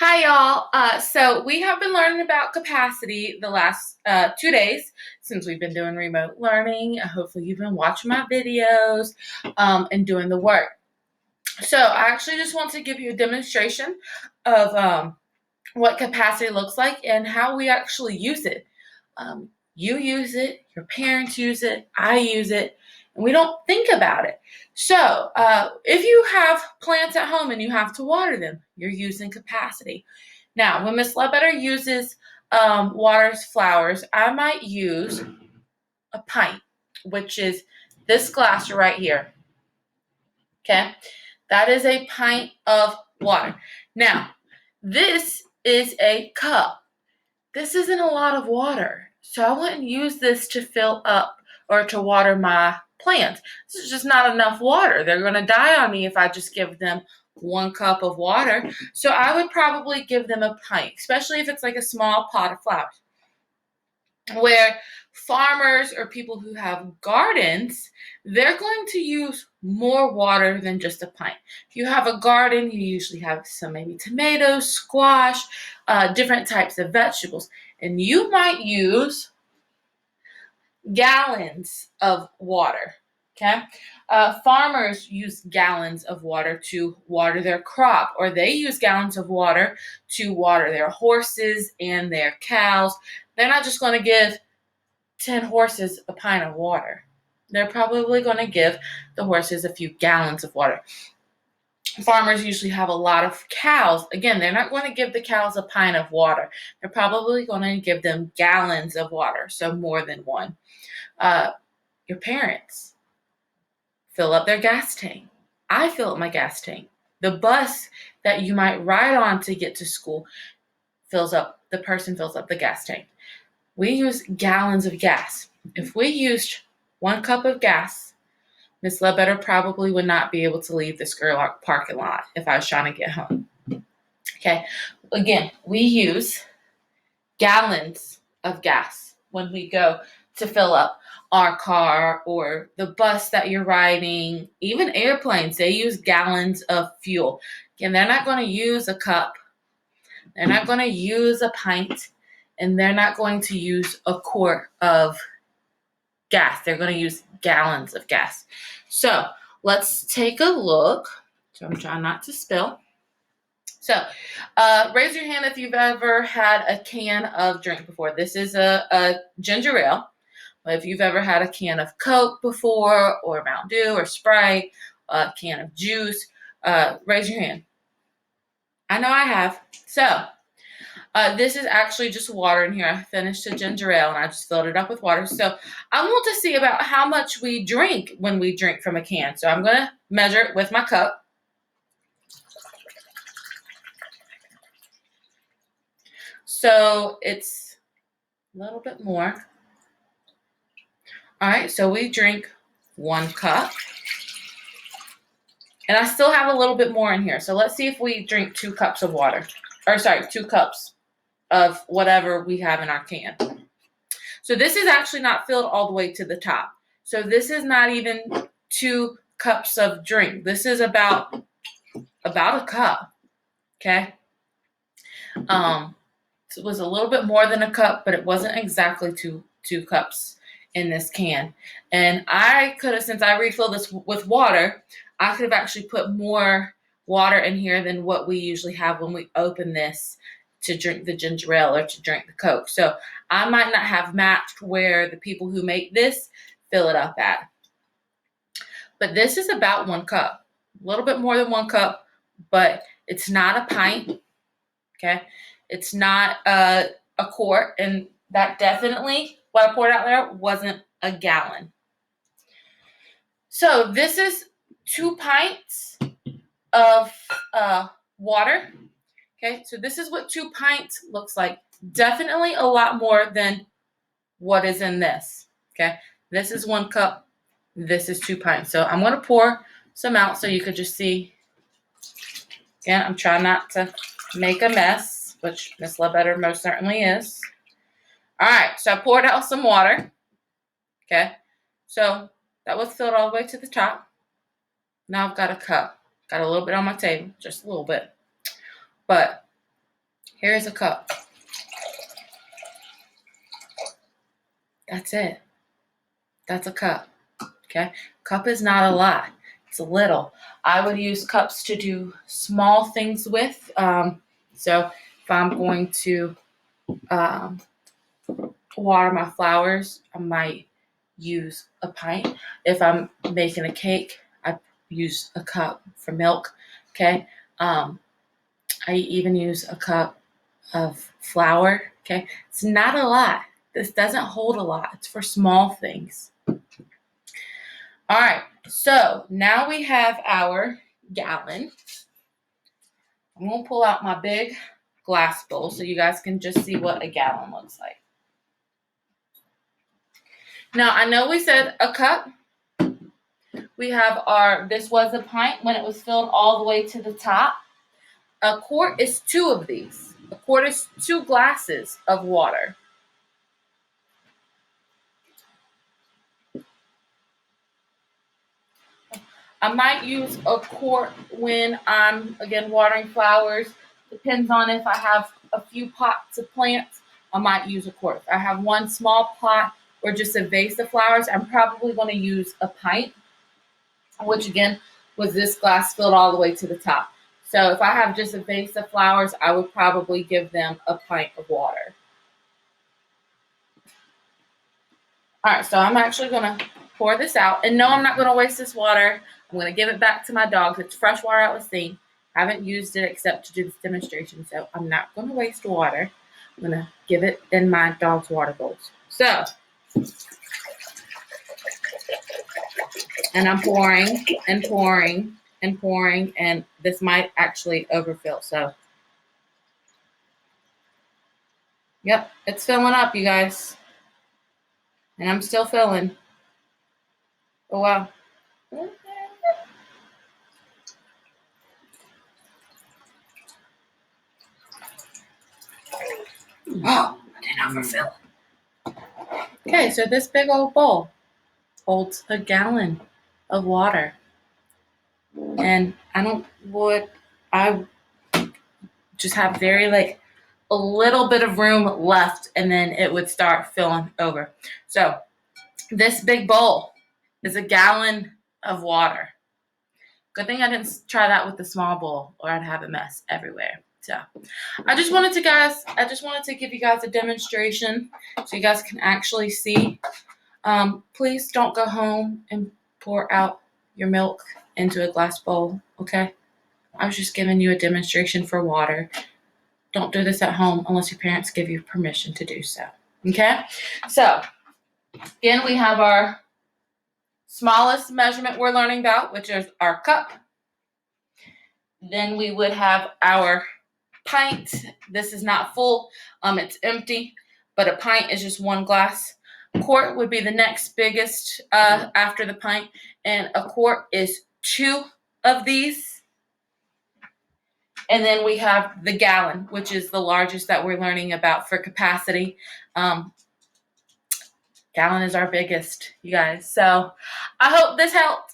Hi, y'all. So we have been learning about capacity the last 2 days since we've been doing remote learning. Hopefully, you've been watching my videos and doing the work. So I actually just want to give you a demonstration of what capacity looks like and how we actually use it. You use it, your parents use it, I use it, and we don't think about it. So, if you have plants at home and you have to water them, you're using capacity. Now, when Miss Ledbetter uses waters flowers, I might use a pint, which is this glass right here. Okay, that is a pint of water. Now, this is a cup. This isn't a lot of water, so I wouldn't use this to fill up or to water my plants. This is just not enough water. They're going to die on me if I just give them 1 cup of water. So I would probably give them a pint, especially if it's like a small pot of flowers. Where farmers or people who have gardens, they're going to use more water than just a pint. If you have a garden, you usually have some maybe tomatoes, squash, different types of vegetables, and you might use gallons of water. Okay, farmers use gallons of water to water their crop, or they use gallons of water to water their horses and their cows. They're not just going to give 10 horses a pint of water. They're probably going to give the horses a few gallons of water. Farmers usually have a lot of cows. Again, they're not going to give the cows a pint of water. They're probably going to give them gallons of water, so more than one. Your parents fill up their gas tank. I fill up my gas tank. The bus that you might ride on to get to school the person fills up the gas tank. We use gallons of gas. If we used 1 cup of gas, Miss Ledbetter probably would not be able to leave the Skurlock parking lot if I was trying to get home. Okay, again, we use gallons of gas when we go to fill up our car or the bus that you're riding. Even airplanes, they use gallons of fuel. Again, they're not going to use a cup. They're not going to use a pint. And they're not going to use a quart of gas. They're going to use gallons of gas. So let's take a look. So I'm trying not to spill. So raise your hand if you've ever had a can of drink before. This is a ginger ale. But if you've ever had a can of Coke before, or Mountain Dew, or Sprite, a can of juice, raise your hand. I know I have. So this is actually just water in here. I finished a ginger ale and I just filled it up with water. So I want to see about how much we drink when we drink from a can. So I'm going to measure it with my cup. So it's a little bit more. All right, so we drink 1 cup. And I still have a little bit more in here. So let's see if we drink 2 cups of water. Or sorry, 2 cups of whatever we have in our can. So this is actually not filled all the way to the top. So this is not even 2 cups of drink. This is about a cup. Okay. It was a little bit more than a cup, but it wasn't exactly two cups in this can. And I could have, since I refilled this with water, I could have actually put more water in here than what we usually have when we open this to drink the ginger ale or to drink the Coke. So I might not have matched where the people who make this fill it up at. But this is about 1 cup, a little bit more than 1 cup, but it's not a pint, okay? It's not a quart, and that definitely, what I poured out there, wasn't a gallon. So this is 2 pints of water. Okay, so this is what 2 pints looks like. Definitely a lot more than what is in this. Okay, this is 1 cup. This is 2 pints. So I'm going to pour some out so you could just see. Again, I'm trying not to make a mess, which Miss Ledbetter most certainly is. All right, so I poured out some water. Okay, so that was filled all the way to the top. Now I've got a cup. Got a little bit on my table, just a little bit. But Here's a cup. That's it. That's a cup. Okay? Cup is not a lot. It's a little. I would use cups to do small things with. So if I'm going to um, water my flowers, I might use a pint. If I'm making a cake, I use a cup for milk. Okay. I even use a cup of flour. Okay. It's not a lot. This doesn't hold a lot. It's for small things. All right. So now we have our gallon. I'm going to pull out my big glass bowl so you guys can just see what a gallon looks like. Now, I know we said a cup. We have this was a pint when it was filled all the way to the top. A quart is 2 of these. A quart is 2 glasses of water. I might use a quart when I'm, again, watering flowers. Depends on if I have a few pots of plants, I might use a quart. If I have one small pot or just a vase of flowers, I'm probably going to use a pint, which again was this glass filled all the way to the top. So if I have just a vase of flowers, I would probably give them a pint of water. All right, so I'm actually going to pour this out. And no, I'm not going to waste this water. I'm going to give it back to my dogs. It's fresh water out of the sink. I haven't used it except to do this demonstration, so I'm not going to waste water. I'm going to give it in my dog's water bowls. So, and I'm pouring and pouring and pouring, and this might actually overfill. So, yep, it's filling up, you guys. And I'm still filling. Oh, wow. Oh, I didn't overfill. Okay, so this big old bowl holds a gallon of water. And I just have very a little bit of room left, and then it would start filling over. So this big bowl is a gallon of water. Good thing I didn't try that with the small bowl, or I'd have a mess everywhere. So I just wanted to give you guys a demonstration so you guys can actually see. Please don't go home and pour out your milk into a glass bowl, okay? I was just giving you a demonstration for water. Don't do this at home unless your parents give you permission to do so, okay? So, again, we have our smallest measurement we're learning about, which is our cup. Then we would have our pint. This is not full, it's empty, but a pint is just 1 glass. Quart would be the next biggest after the pint, and a quart is 2 of these. And then we have the gallon, which is the largest that we're learning about for capacity. Gallon is our biggest, you guys. So I hope this helped.